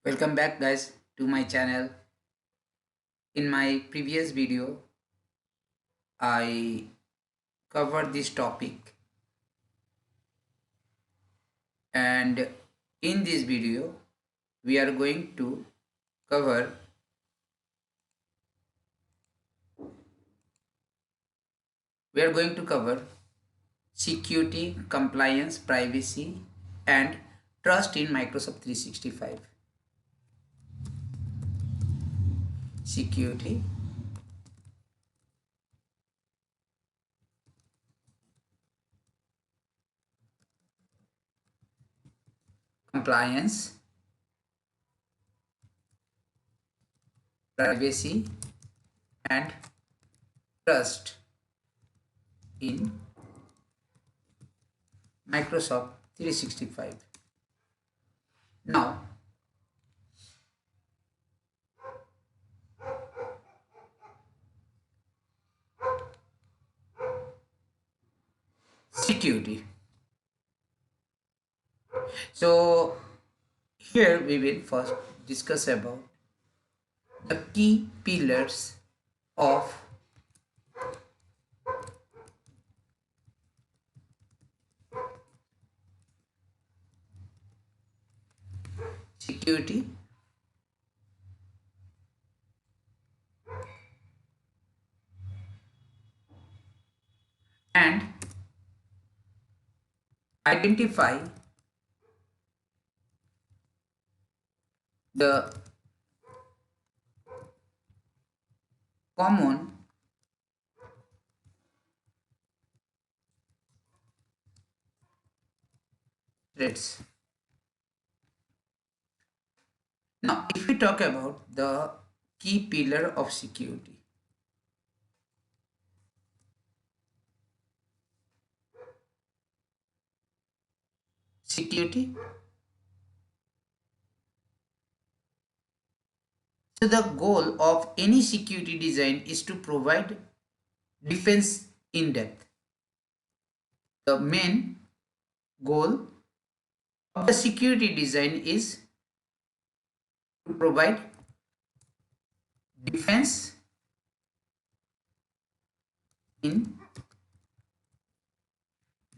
Welcome back guys to my channel. In my previous video, I covered this topic, and in this video we are going to cover security, compliance, privacy and trust in Microsoft 365. Security, compliance, privacy and trust in Microsoft 365. Now, security. So here we will first discuss about the key pillars of security, and identify the common threats. Now, if we talk about the key pillar of security. So the goal of any security design is to provide defense in depth. The main goal of the security design is to provide defense in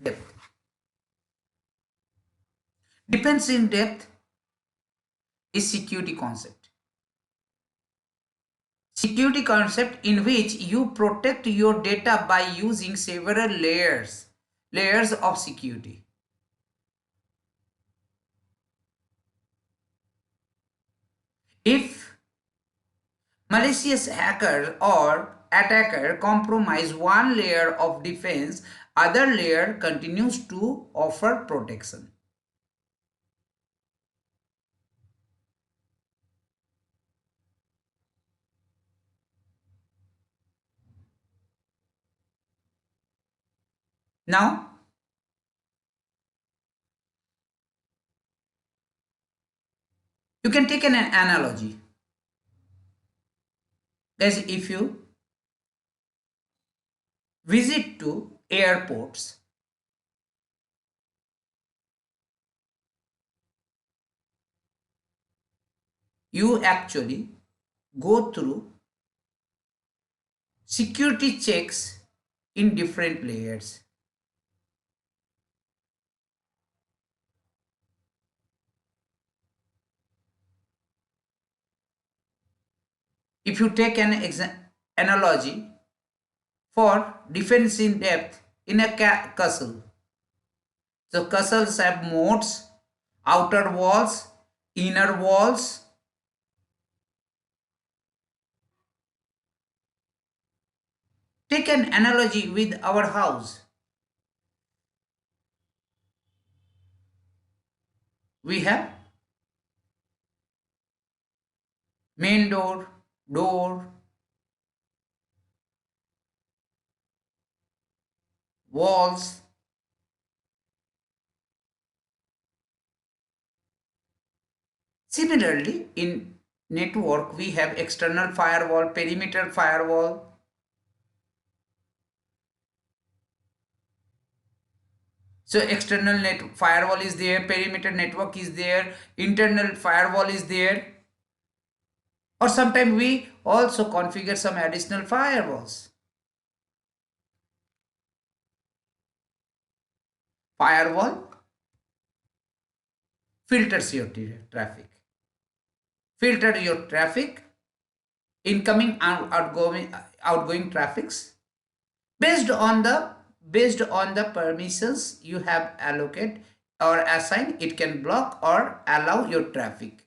depth. Defense in depth is security concept. Security concept in which you protect your data by using several layers of security. If malicious hacker or attacker compromise one layer of defense, other layer continues to offer protection. Now, you can take an analogy. Guys, if you visit to airports, you actually go through security checks in different layers. If you take an analogy for defense in depth in a castle, so castles have moats, outer walls, inner walls. Take an analogy with our house. We have main door, walls. Similarly, in network, we have external firewall, perimeter firewall. So external net firewall is there, perimeter network is there, internal firewall is there, or sometimes we also configure some additional firewalls. Firewall filters your traffic, filter your traffic, incoming and outgoing traffics based on the permissions you have allocate or assign. It can block or allow your traffic.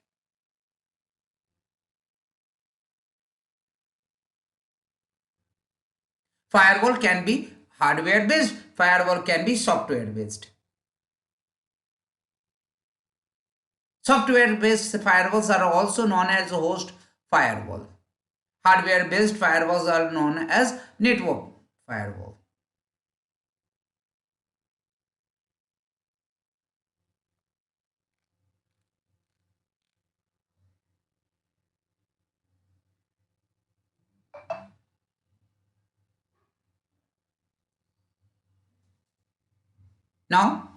Firewall can be hardware based, firewall can be software based. Software based firewalls are also known as host firewall. Hardware based firewalls are known as network firewall. Now,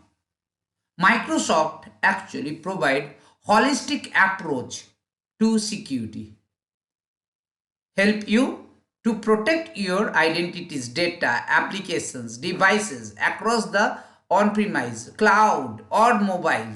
Microsoft actually provide holistic approach to security, help you to protect your identities, data, applications, devices across the on-premise, cloud or mobile.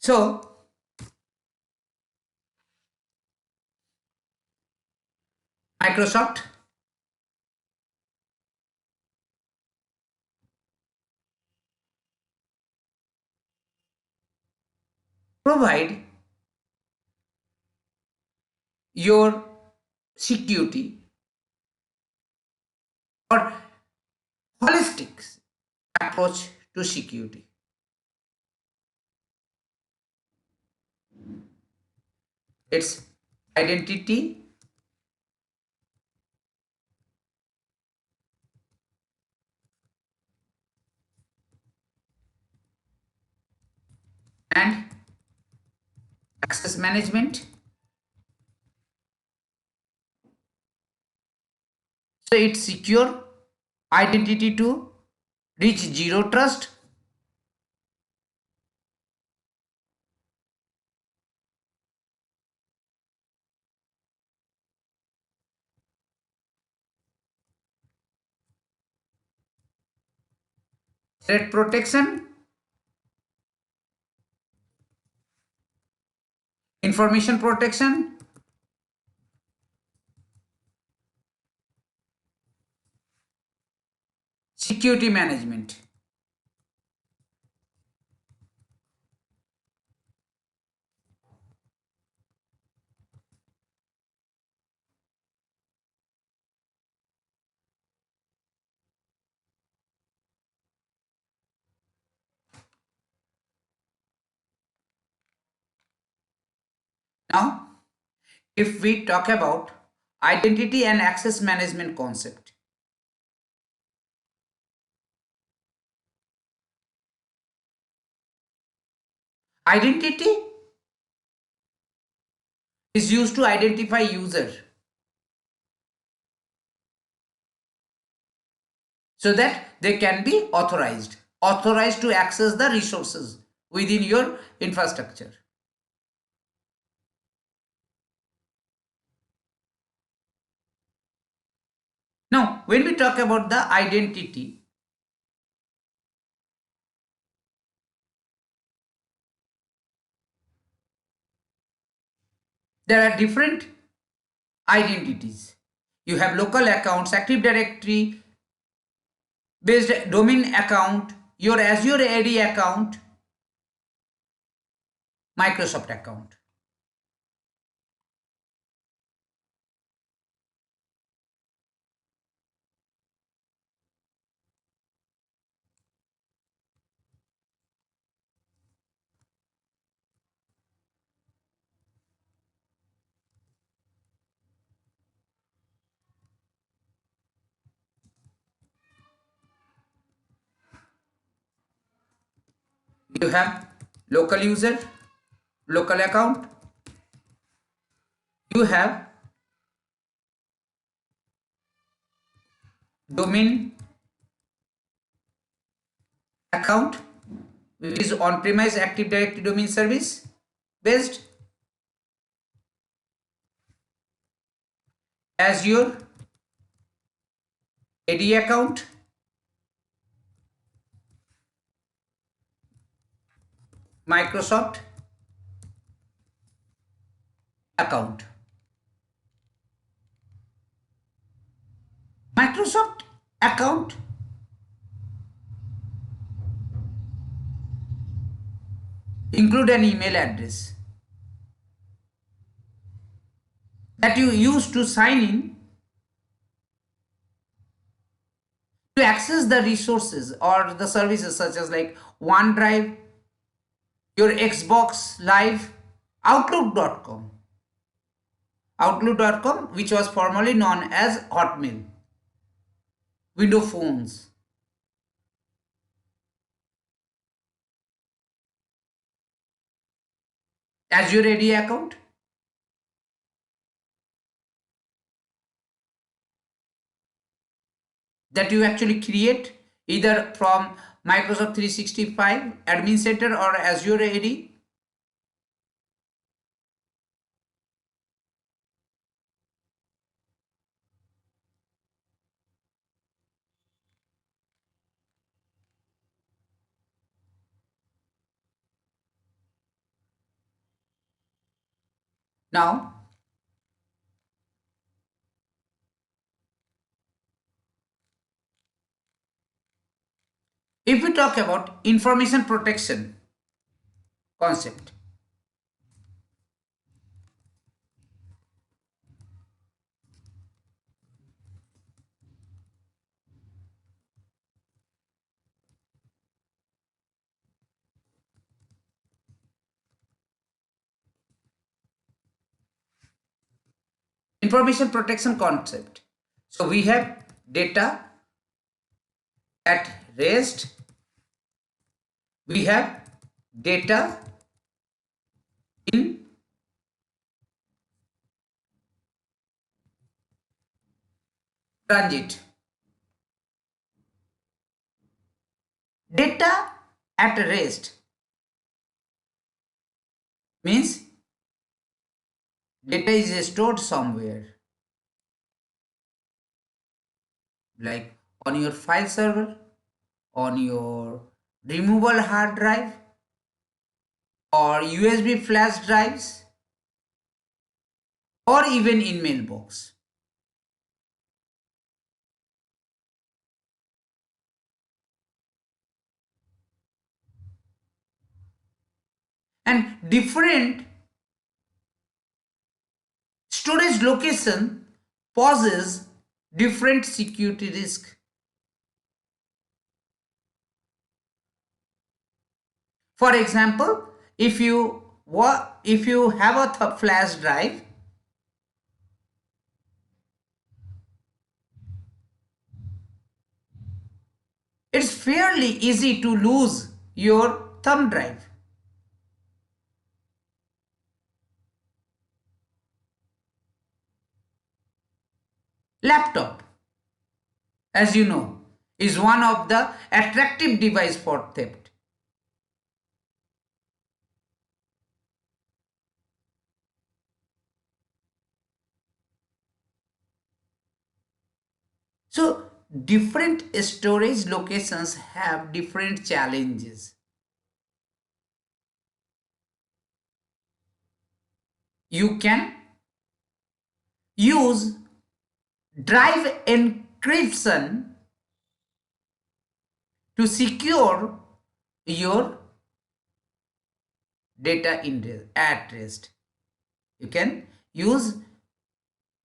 So, Microsoft provide your security or holistic approach to security. It's identity and access management. So it's secure identity to reach zero trust, threat protection, information protection, security management. Now, if we talk about identity and access management concept, identity is used to identify user so that they can be authorized to access the resources within your infrastructure. Now, when we talk about the identity, there are different identities. You have local accounts, Active Directory based domain account, your Azure AD account, Microsoft account. You have local user, local account. You have domain account, which is on-premise Active Directory domain service based. Azure AD account, Microsoft account. Microsoft account include an email address that you use to sign in to access the resources or the services such as like OneDrive, your Xbox Live, Outlook.com, which was formerly known as Hotmail, Windows phones. Azure AD account, that you actually create either from Microsoft 365 Admin Center or Azure AD. Now, if we talk about information protection concept, information protection concept. So we have data at rest, we have data in transit. Data at rest means data is stored somewhere, like on your file server, on your removable hard drive, or USB flash drives, or even in mailbox. And different storage location poses different security risk. For example, if you have a flash drive, it's fairly easy to lose your thumb drive. Laptop, as you know, is one of the attractive device for theft. So different storage locations have different challenges. You can use drive encryption to secure your data at rest. You can use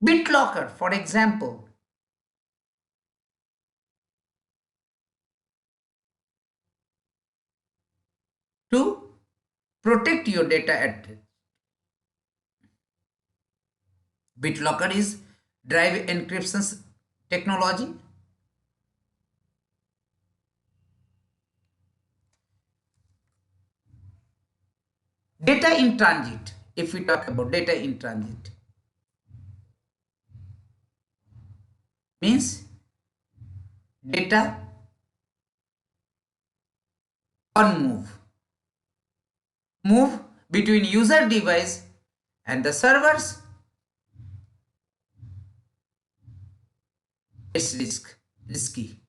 BitLocker, for example, to protect your data at rest. BitLocker is drive encryption technology. Data in transit, if we talk about data in transit, means data on move between user device and the servers. It's risky.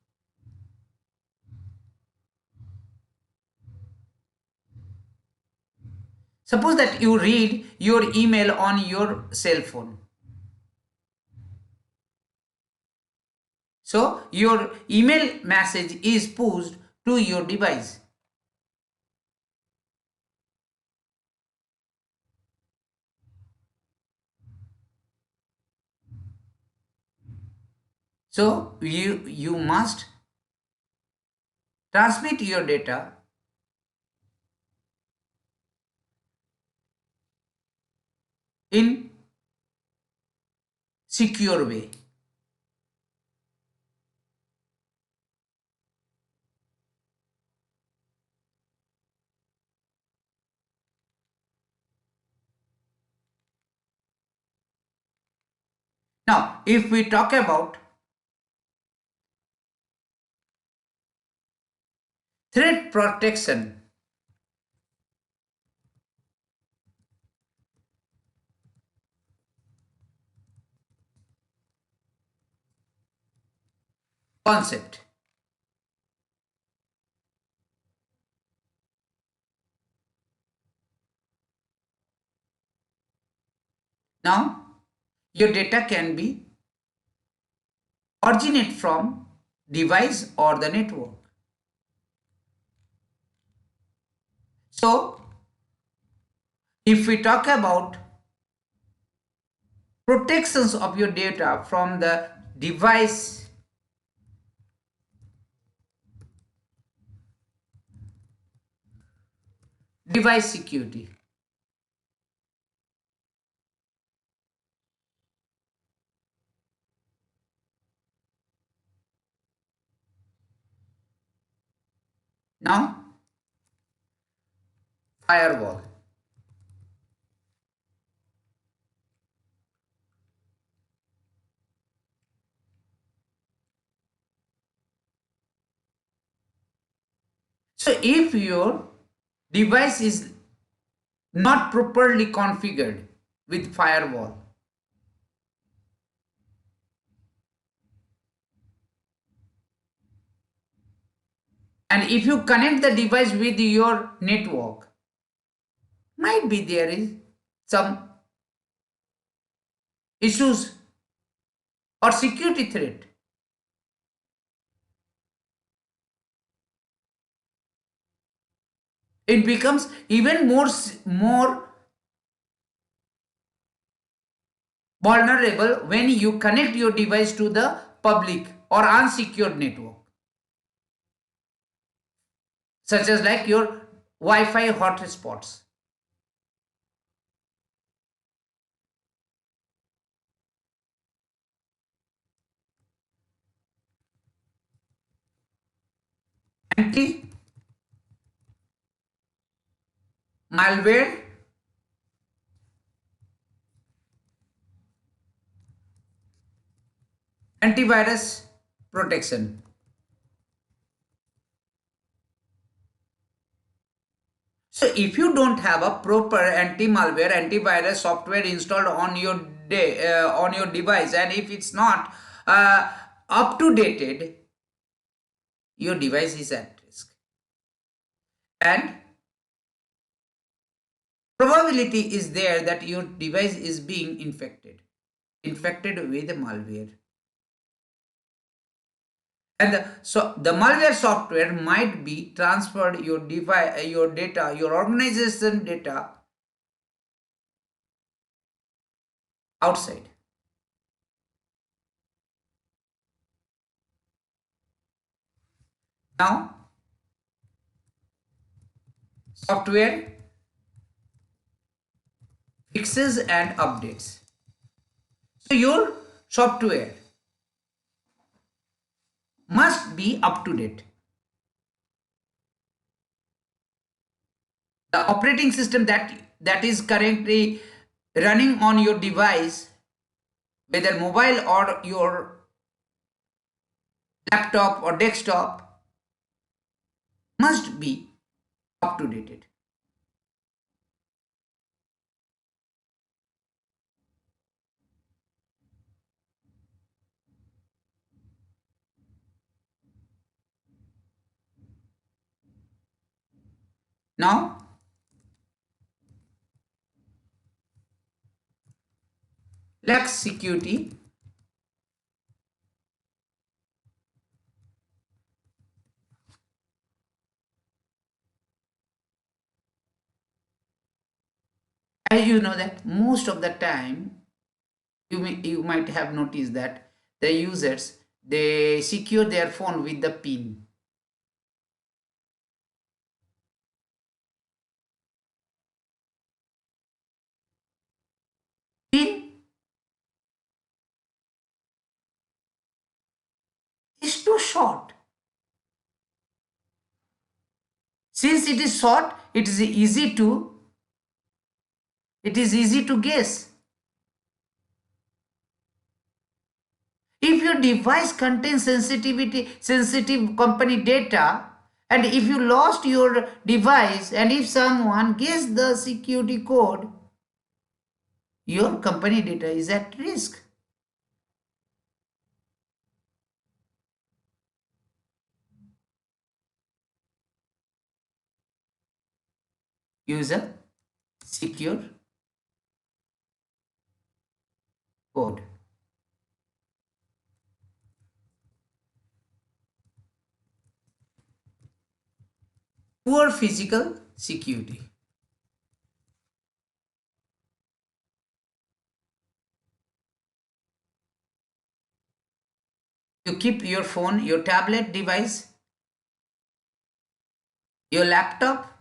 Suppose that you read your email on your cell phone. So your email message is pushed to your device. So you must transmit your data in secure way. Now, if we talk about threat protection, concept. Now, your data can be originate from device or the network. So, if we talk about protections of your data from the device security. Now, firewall. So, if your device is not properly configured with firewall, and if you connect the device with your network, might be there is some issues or security threat. It becomes even more vulnerable when you connect your device to the public or unsecured network, such as like your Wi-Fi hotspots. Anti-malware, antivirus protection. So if you don't have a proper anti-malware, antivirus software installed on your device, and if it's not up to dated, your device is at risk, and probability is there that your device is being infected with malware. And so the malware software might be transferred your device, your data, your organization data outside. Now, software fixes and updates. So your software must be up to date. The operating system that is currently running on your device, whether mobile or your laptop or desktop, must be up to date. Now, lax security. As you know that most of the time, you might have noticed that the users, they secure their phone with the pin. Pin is too short. Since it is short, it is easy to guess. If your device contains sensitive company data, and if you lost your device, and if someone guessed the security code, your company data is at risk. User secure code. Poor physical security. You keep your phone, your tablet device, your laptop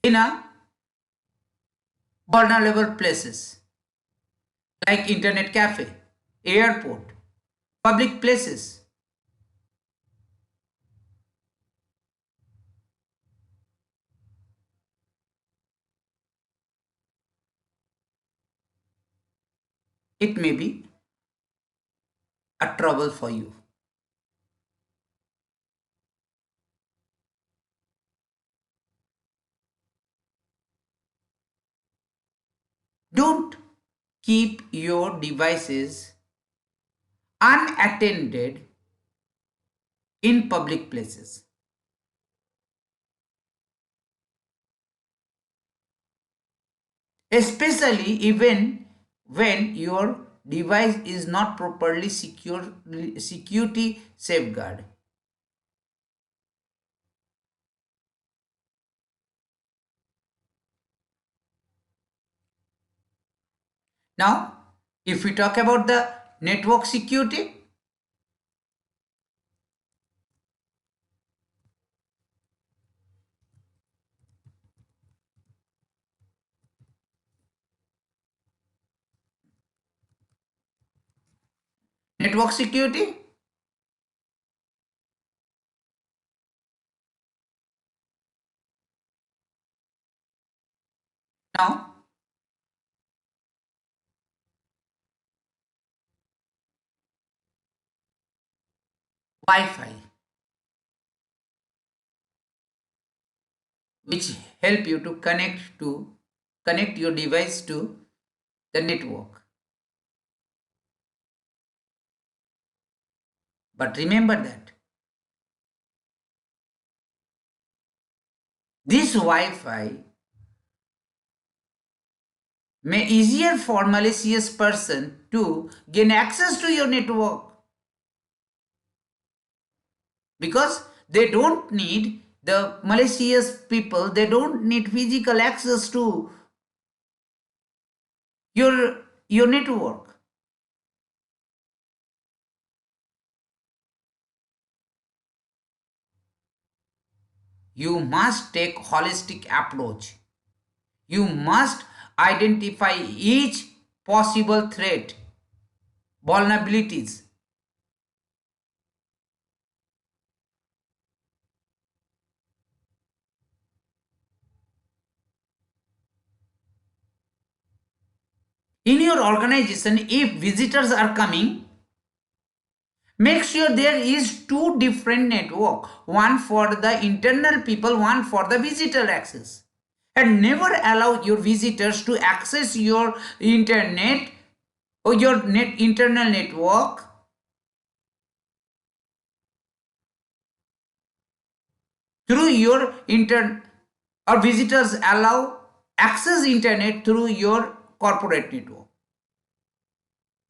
in a vulnerable places like internet cafe, airport, public places. It may be a trouble for you. Don't keep your devices unattended in public places. Especially even when your device is not properly security safeguard. Now, if we talk about the network security, network security, now Wi-Fi, which help you to connect your device to the network. But remember that this Wi-Fi may easier for malicious person to gain access to your network, because they don't need the malicious people, they don't need physical access to your network. You must take holistic approach. You must identify each possible threat, vulnerabilities, In your organization, if visitors are coming, make sure there is two different network, one for the internal people, one for the visitor access. And never allow your visitors to access your internet or your internal network through your or visitors allow access internet through your corporate network.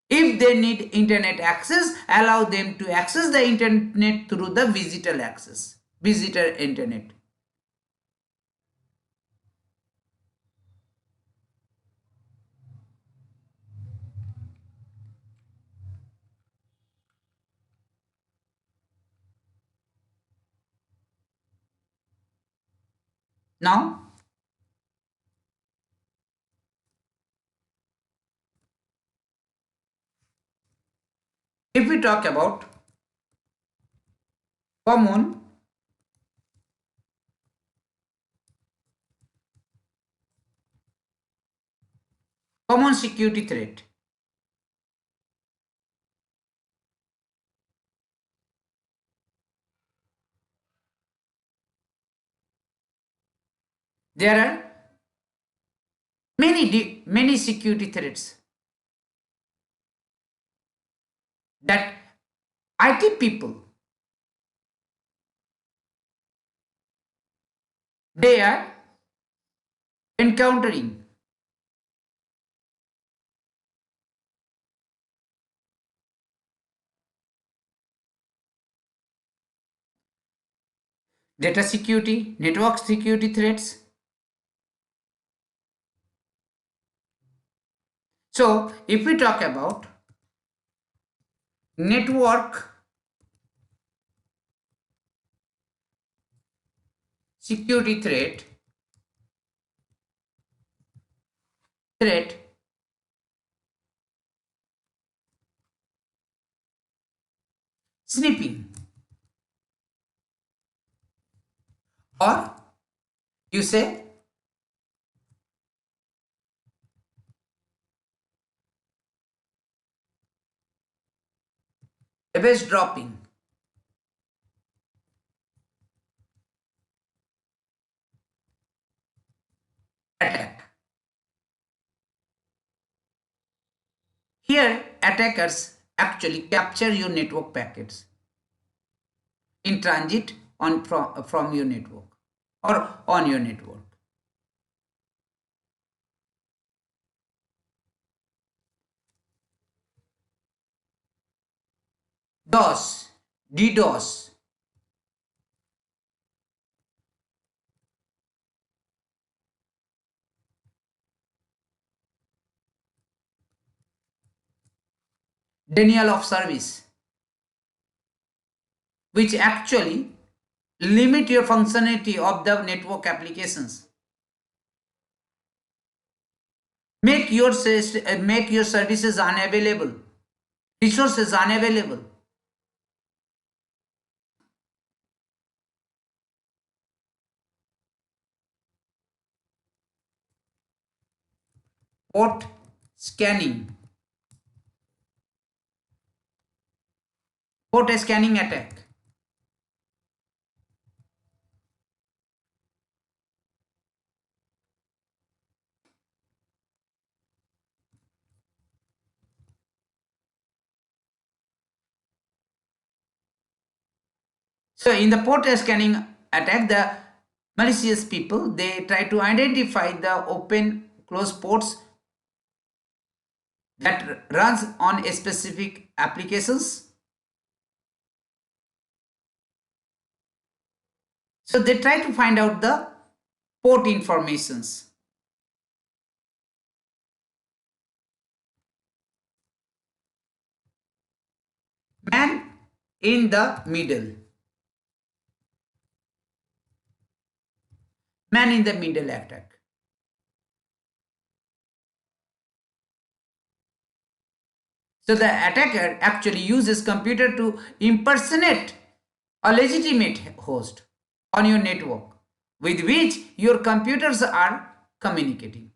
If they need internet access, allow them to access the internet through the visitor internet. Now, if we talk about common security threat, there are many security threats that IT people they are encountering. Data security, network security threats. So, if we talk about network security threat snipping, or you say eavesdropping, attack. Here, attackers actually capture your network packets in transit from your network or on your network. DDoS, denial of service, which actually limit your functionality of the network applications. Make your services unavailable, resources unavailable. Port scanning, port scanning attack. So in the port scanning attack, the malicious people, they try to identify the open close ports that runs on a specific applications. So they try to find out the port informations. Man in the middle. Man in the middle attack. So the attacker actually uses computer to impersonate a legitimate host on your network with which your computers are communicating.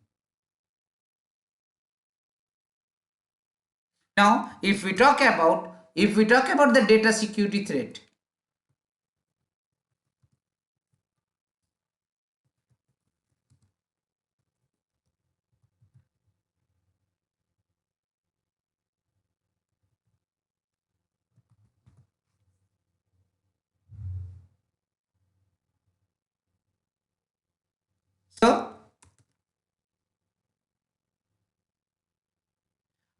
Now, if we talk about the data security threat, so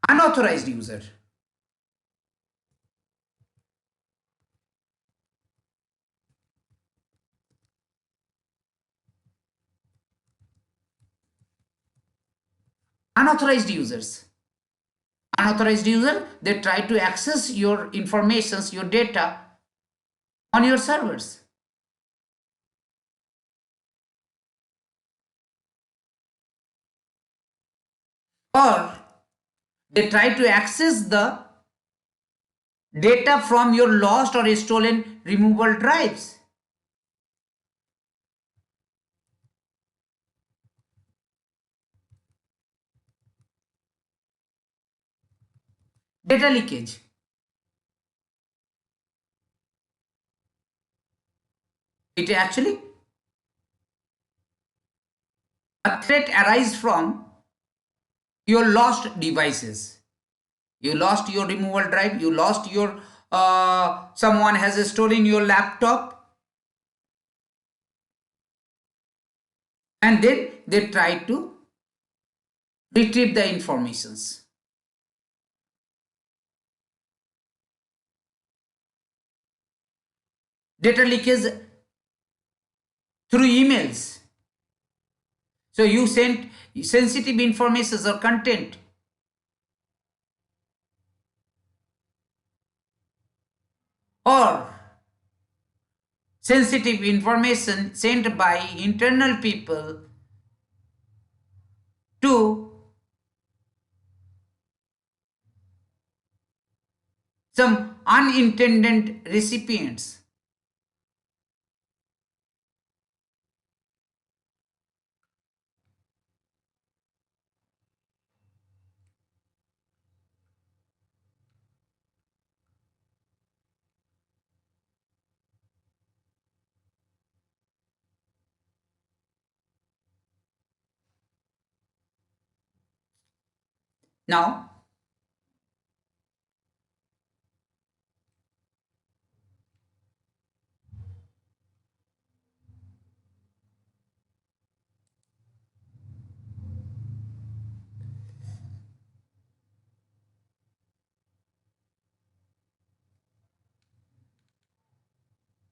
unauthorized user. Unauthorized users. Unauthorized user, they try to access your informations, your data on your servers. Or they try to access the data from your lost or stolen removable drives. Data leakage. It actually a threat arises from your lost devices. You lost your removal drive, you lost your someone has stolen your laptop, and then they try to retrieve the informations. Data leakage through emails. So you sent sensitive information or content, or sensitive information sent by internal people to some unintended recipients. Now,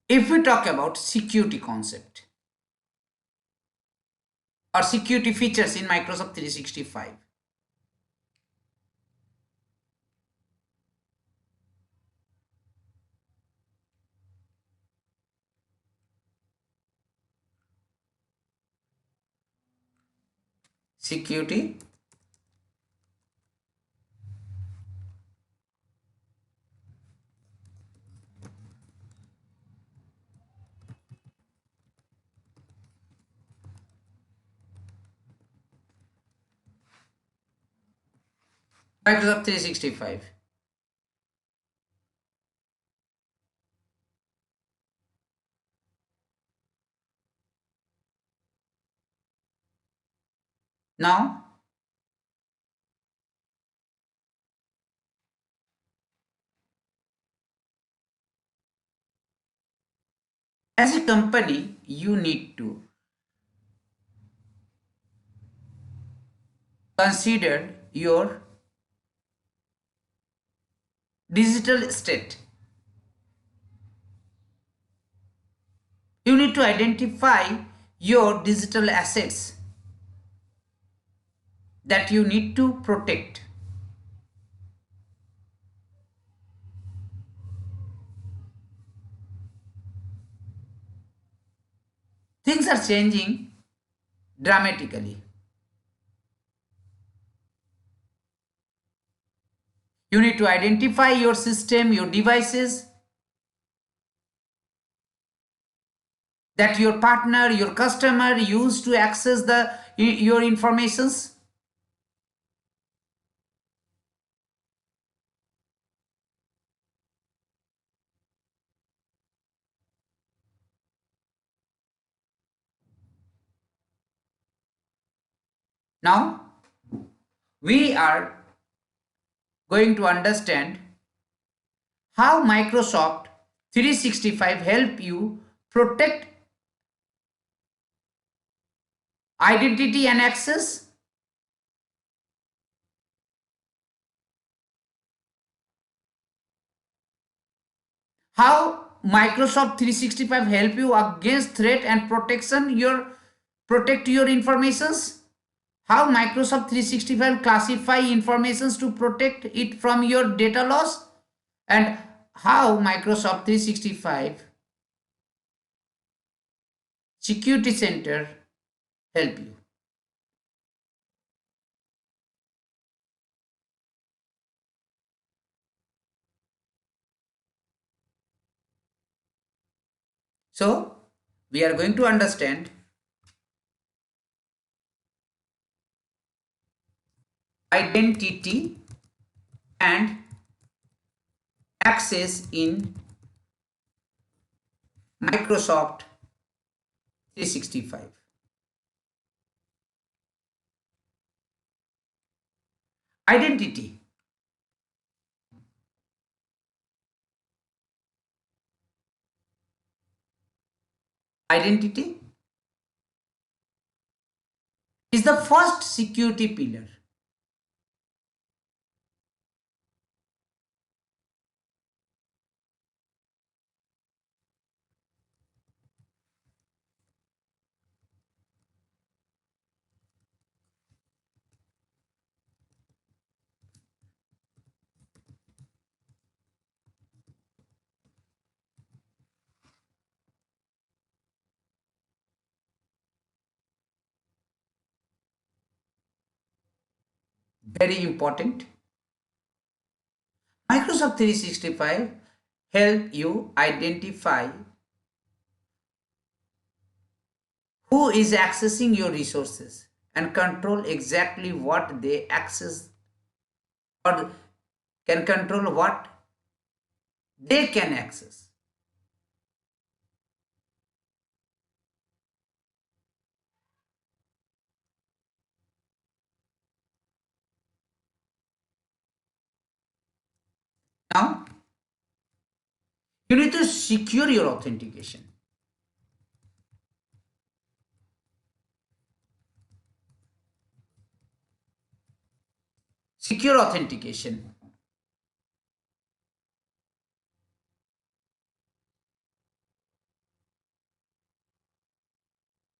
if we talk about security concept or security features in Microsoft 365, security Microsoft 365. Now, as a company, you need to consider your digital state. You need to identify your digital assets that you need to protect. Things are changing dramatically. You need to identify your system, your devices that your partner, your customer use to access your informations. Now we are going to understand how Microsoft 365 help you protect identity and access. How Microsoft 365 help you against threat and protect your informations. How Microsoft 365 classify informations to protect it from your data loss, and how Microsoft 365 Security Center help you. So we are going to understand identity and access in Microsoft 365. Identity. Identity is the first security pillar. Very important. Microsoft 365 help you identify who is accessing your resources and control exactly what they access, or can control what they can access. Now you need to secure your authentication. Secure authentication.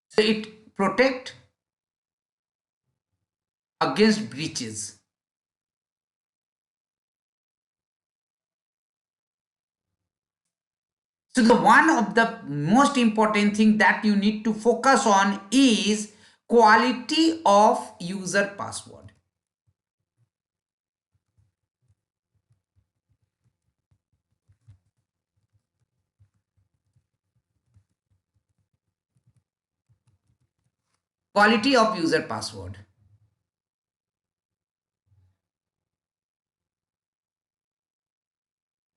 So it protect against breaches. So the one of the most important thing that you need to focus on is quality of user password. Quality of user password.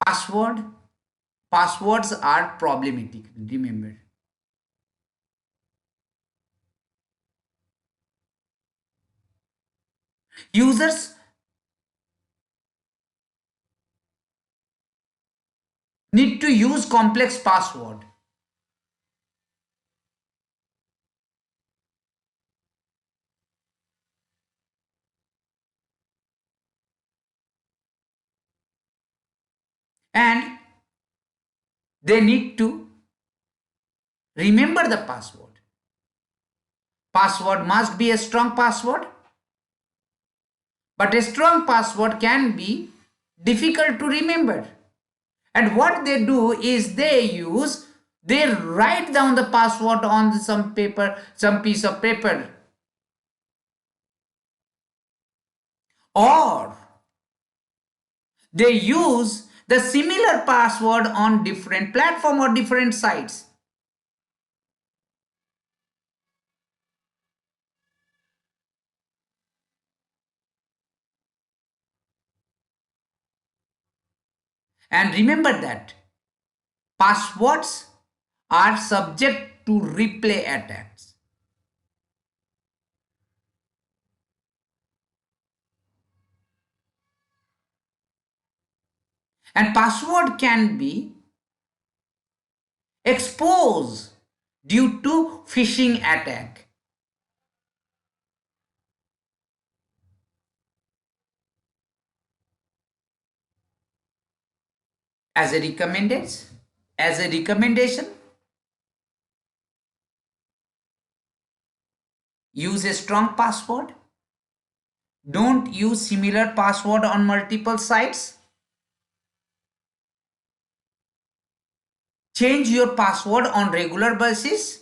Password. Passwords are problematic, remember. Users need to use complex password, and they need to remember the password. Password must be a strong password, but a strong password can be difficult to remember. And what they do is they write down the password on some paper, some piece of paper, or they use the similar password on different platform or different sites. And remember that passwords are subject to replay attacks. And password can be exposed due to phishing attack. As a recommendation, use a strong password. Don't use similar password on multiple sites. Change your password on regular basis.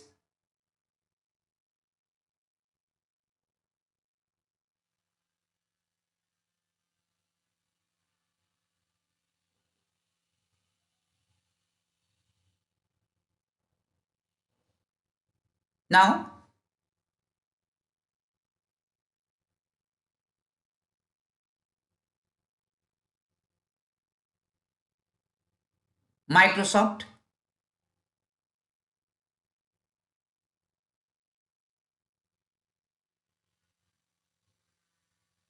Now, Microsoft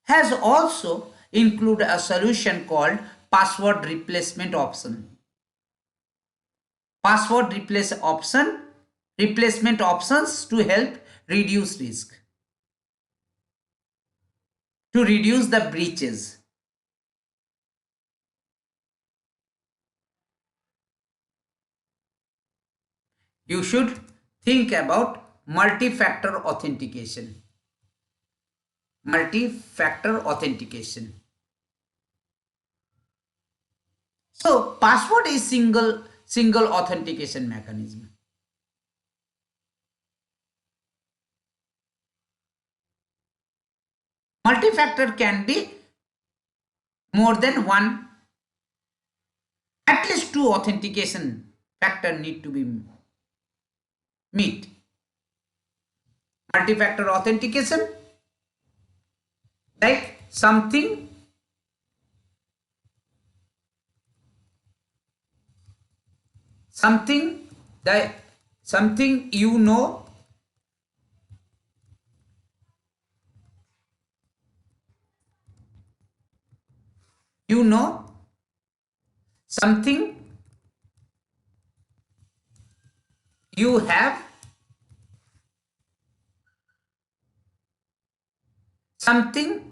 has also included a solution called password replacement option. Password replacement options to help reduce risk, to reduce the breaches. You should think about multi-factor authentication. Multi-factor authentication. So password is single authentication mechanism. Multi-factor can be more than one. At least two authentication factor need to be meet. Multi-factor authentication, like something that something you know something you have, something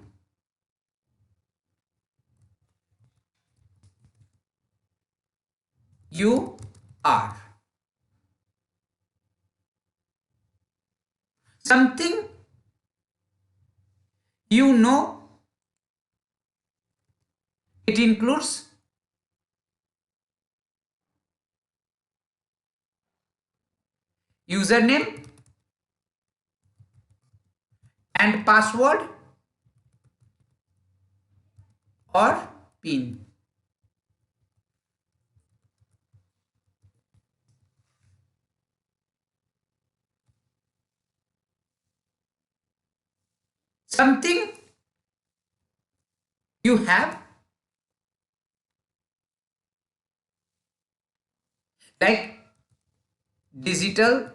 you are, something you know. It includes username and password or pin. Something you have, like digital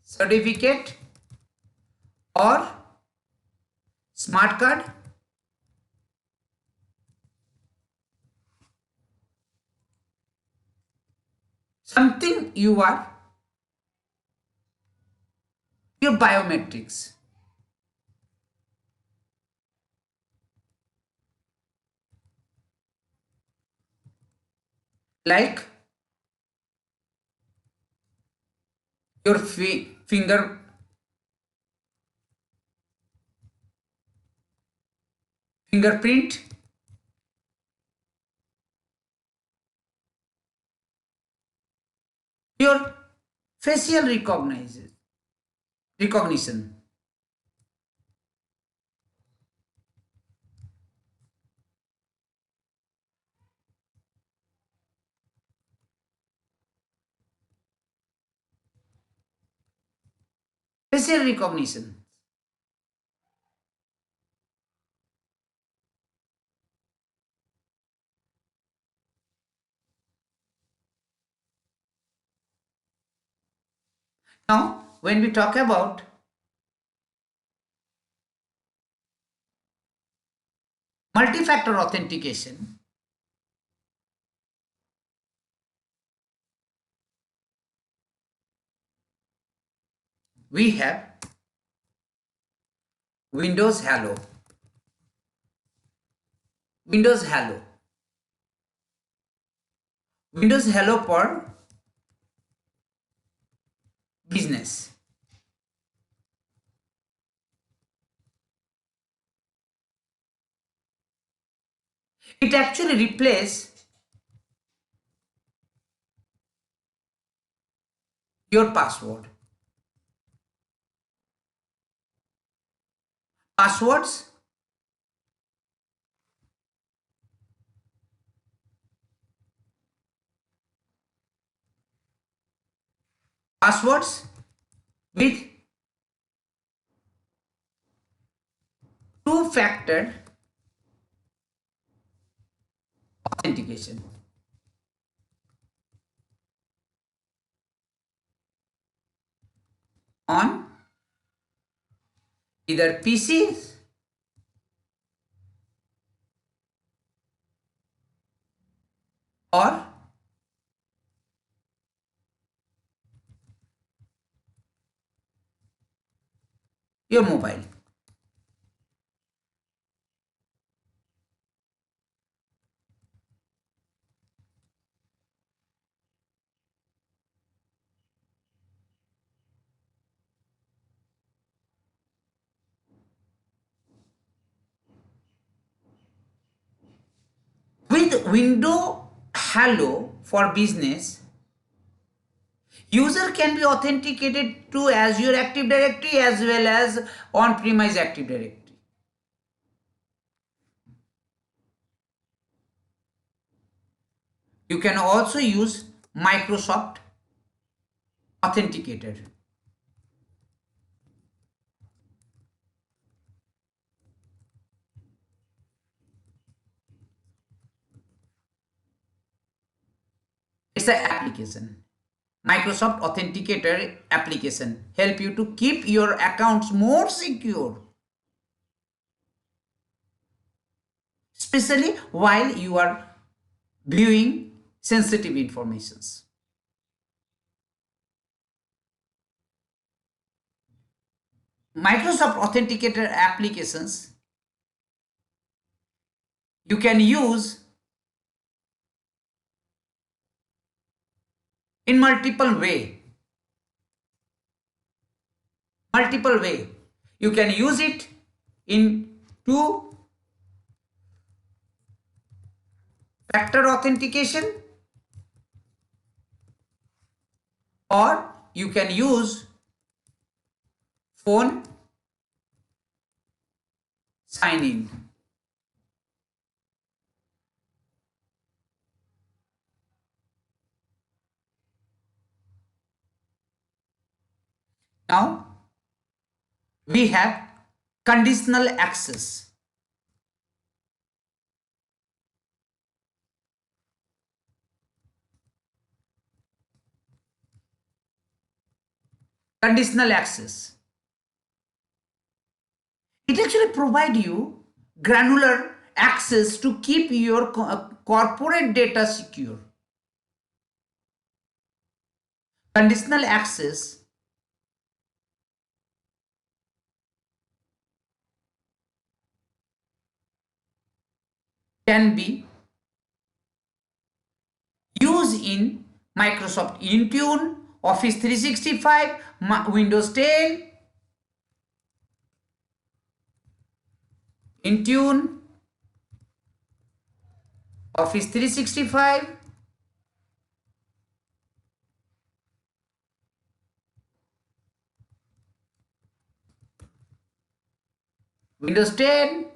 certificate or smart card. Something you are, your biometrics, like your fingerprint, your facial recognition. Facial recognition. Now, when we talk about multi-factor authentication, we have Windows Hello. Windows Hello. Windows Hello for business. It actually replaces your password. Passwords, passwords with two-factor authentication on either PC or your mobile. With Windows Hello for business, user can be authenticated to Azure Active Directory as well as on-premise Active Directory. You can also use Microsoft Authenticator. It's an application. Microsoft Authenticator application help you to keep your accounts more secure, especially while you are viewing sensitive informations. Microsoft Authenticator applications you can use in multiple way. You can use it in two-factor authentication, or you can use phone sign in. Now we have conditional access. Conditional access. It actually provides you granular access to keep your corporate data secure. Conditional access can be used in Microsoft Intune, Office 365, Windows 10, Intune, Office 365, Windows 10,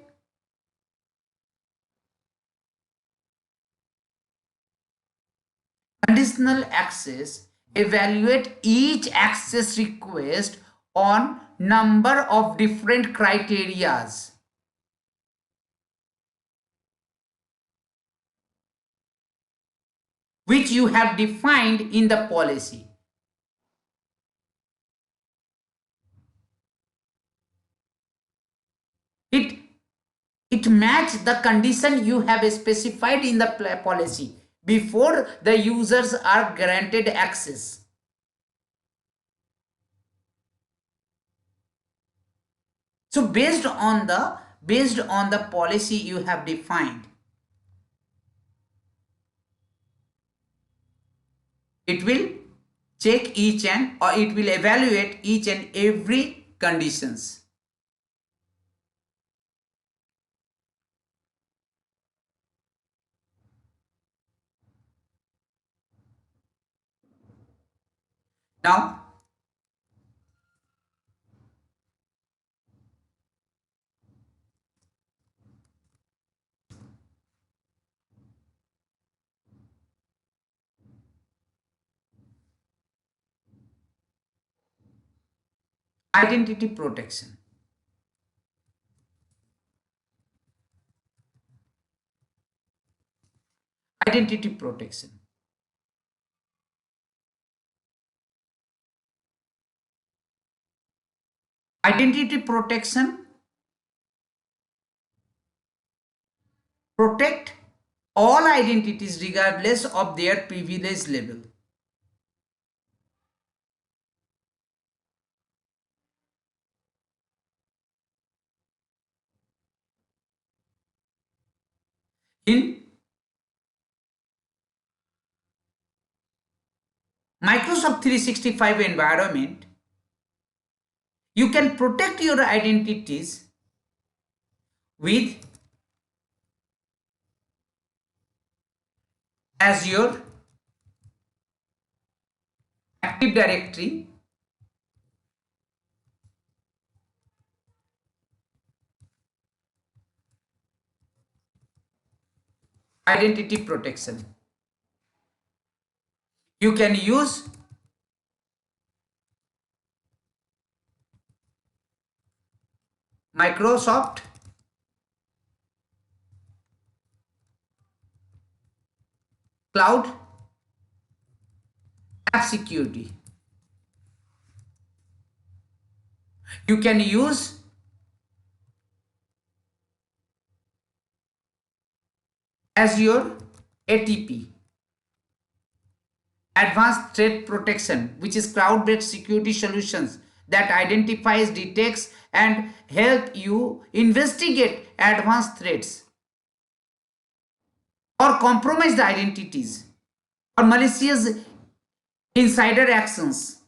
conditional access evaluate each access request on number of different criterias. Which you have defined in the policy. It it match the condition you have specified in the policy before the users are granted access. So based on the policy you have defined, it will check each and or it will evaluate each and every conditions. Now identity protection. Identity protection. Identity protection protect all identities regardless of their privilege level. In Microsoft 365 environment, you can protect your identities with Azure Active Directory, identity protection. You can use Microsoft Cloud App Security. You can use Azure ATP, Advanced Threat Protection, which is cloud-based security solutions that identifies, detects, and help you investigate advanced threats or compromise the identities or malicious insider actions.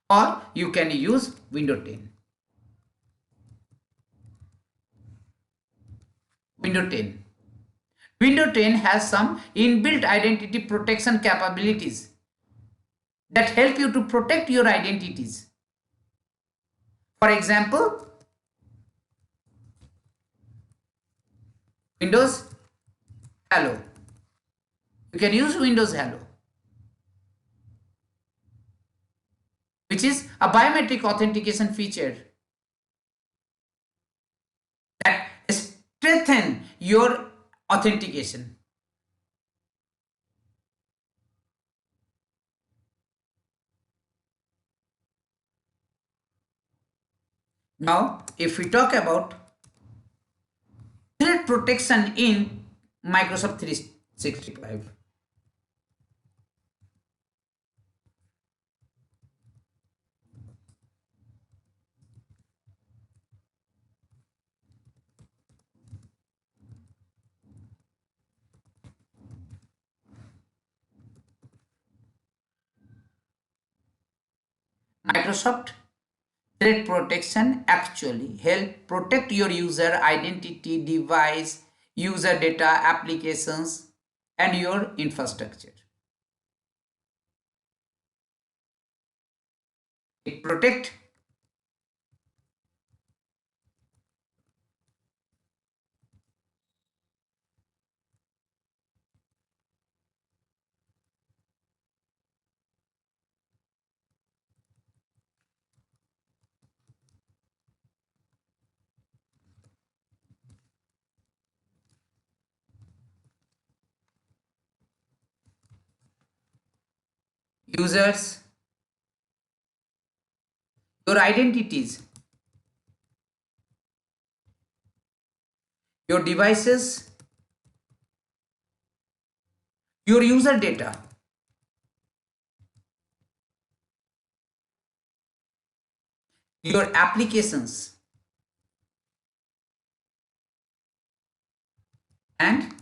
Or you can use Windows 10. Windows 10. Windows 10 has some inbuilt identity protection capabilities that help you to protect your identities. For example, Windows Hello. You can use Windows Hello, which is a biometric authentication feature that strengthens your authentication. Now, if we talk about threat protection in Microsoft 365, Microsoft threat protection actually help protect your user identity, device, user data, applications, and your infrastructure. It protect users, your identities, your devices, your user data, your applications, and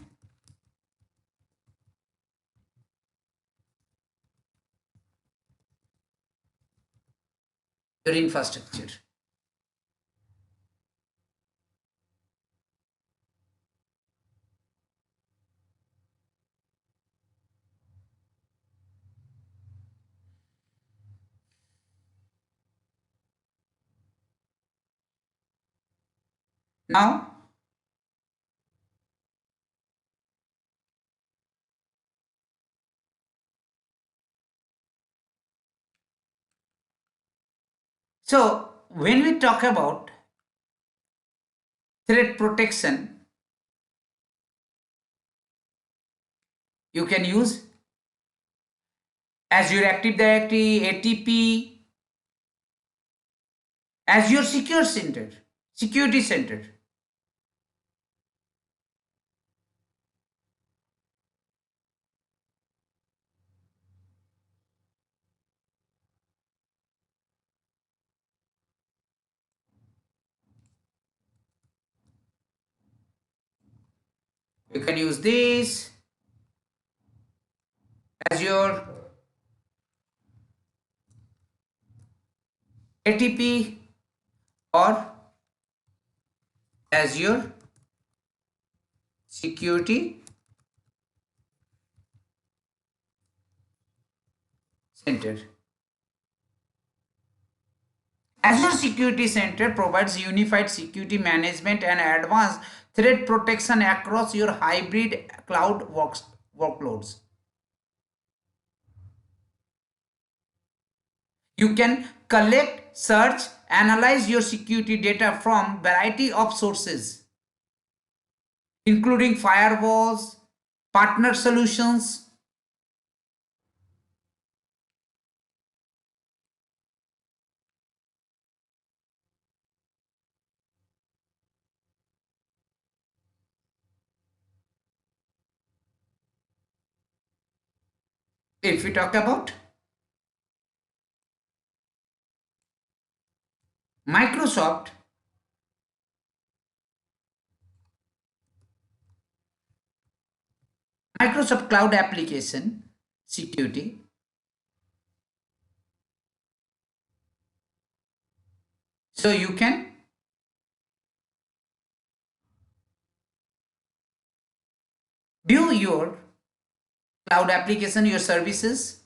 your infrastructure. Now, so when we talk about threat protection, you can use Azure Active Directory, ATP, Azure Secure Center, Security Center. You can use this, Azure, ATP, or Azure Security Center. Azure Security Center provides unified security management and advanced threat protection across your hybrid cloud workloads. You can collect, search, analyze your security data from variety of sources, including firewalls, partner solutions. If we talk about Microsoft, Microsoft Cloud Application Security, so you can view your cloud application, your services.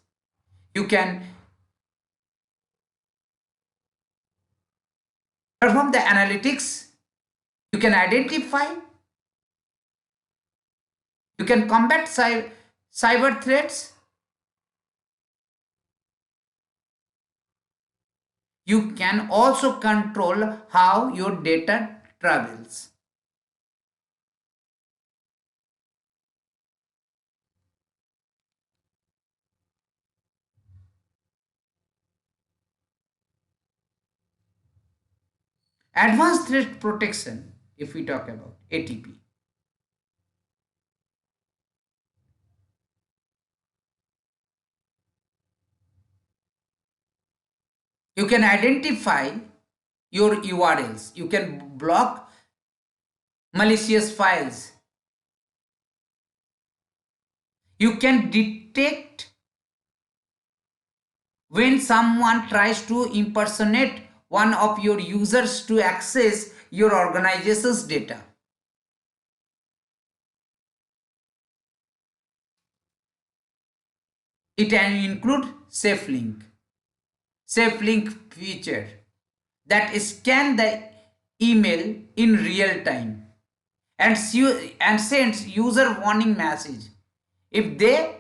You can perform the analytics. You can identify. You can combat cyber threats. You can also control how your data travels. Advanced threat protection, if we talk about ATP. You can identify your URLs. You can block malicious files. You can detect when someone tries to impersonate one of your users to access your organization's data. It can include safe link feature that scan the email in real time and sends user warning message if they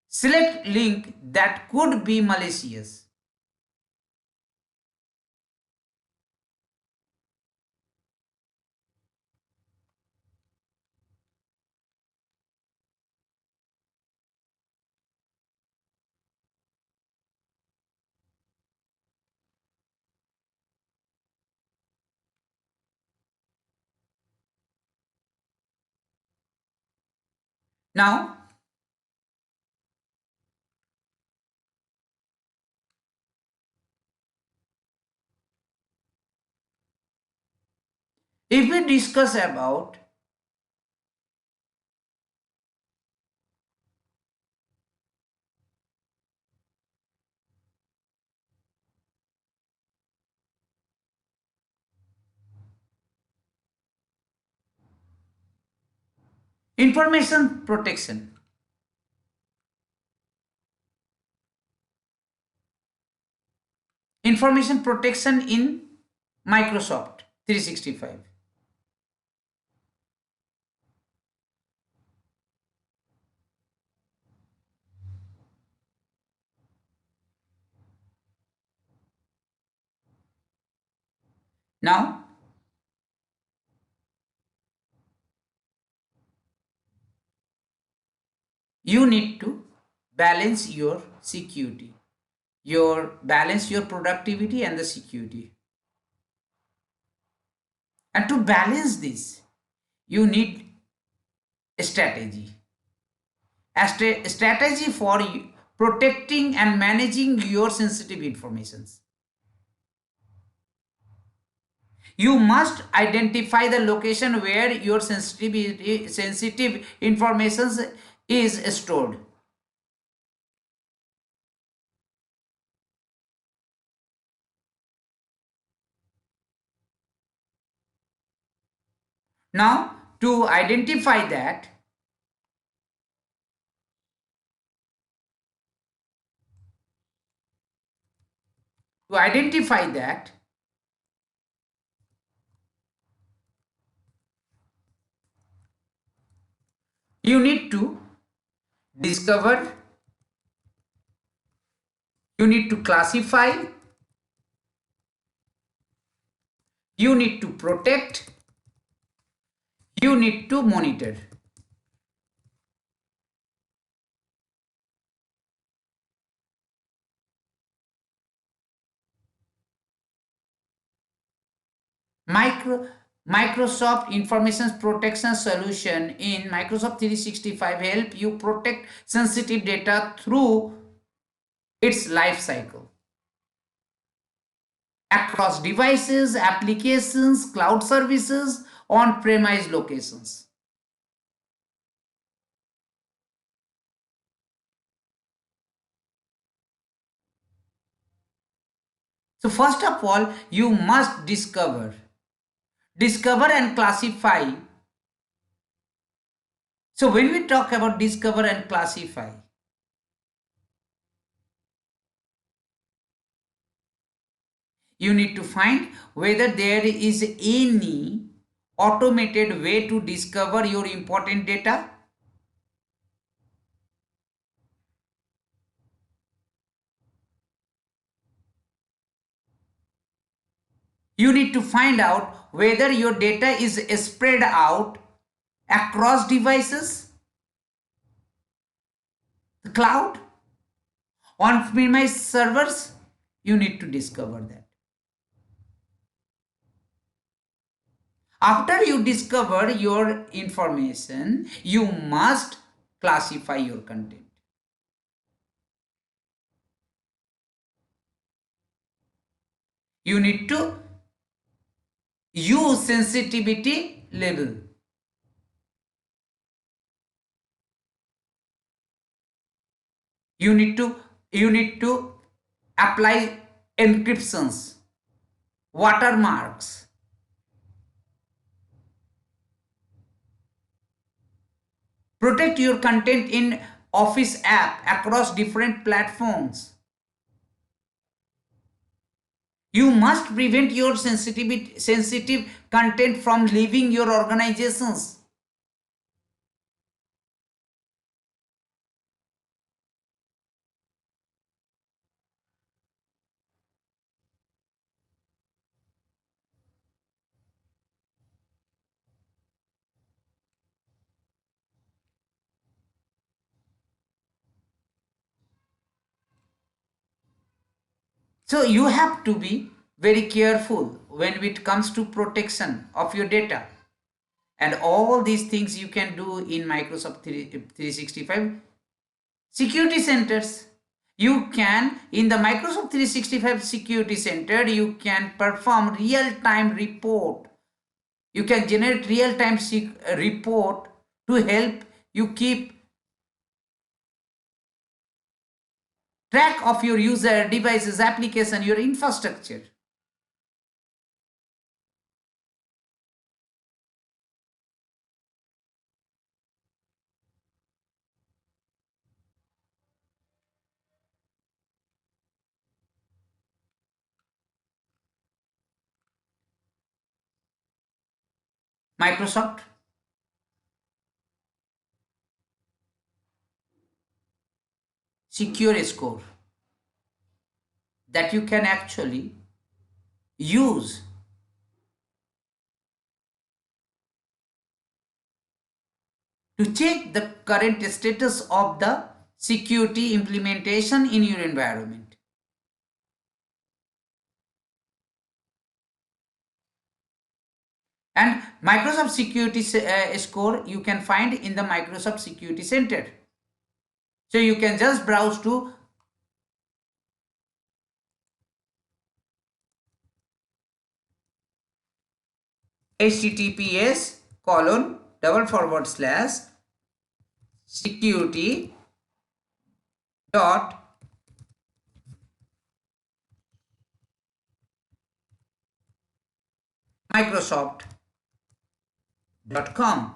select link that could be malicious. Now, if we discuss about information protection, information protection in Microsoft 365. Now, you need to balance your security, balance your productivity and the security. And to balance this, you need a strategy. A strategy for protecting and managing your sensitive informations. You must identify the location where your sensitive information is stored. Now, to identify that, to identify that, you need to discover, you need to classify, you need to protect, you need to monitor. Microsoft Information Protection Solution in Microsoft 365 help you protect sensitive data through its life cycle across devices, applications, cloud services, on-premise locations. So first of all, you must discover and classify. So when we talk about discover and classify, you need to find whether there is any automated way to discover your important data. You need to find out whether your data is spread out across devices, the cloud, on-premise servers. You need to discover that. After you discover your information, you must classify your content. You need to use sensitivity level. You need to apply encryptions, watermarks. Protect your content in Office app across different platforms. You must prevent your sensitive content from leaving your organizations. So you have to be very careful when it comes to protection of your data. And all these things you can do in Microsoft 365 security centers. You can, in the Microsoft 365 security center, you can perform real-time report. You can generate real-time report to help you keep track of your user, devices, application, your infrastructure. Microsoft Secure Score that you can actually use to check the current status of the security implementation in your environment. And Microsoft Security Score you can find in the Microsoft Security Center. So you can just browse to https://security dot microsoft.com.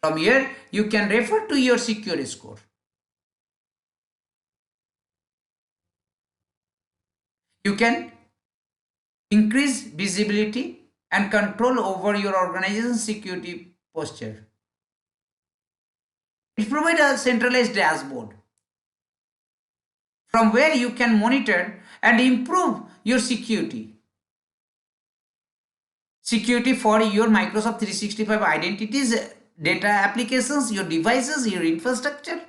From here you can refer to your secure score. You can increase visibility and control over your organization's security posture. It provides a centralized dashboard from where you can monitor and improve your security. Security for your Microsoft 365 identities, data applications, your devices, your infrastructure.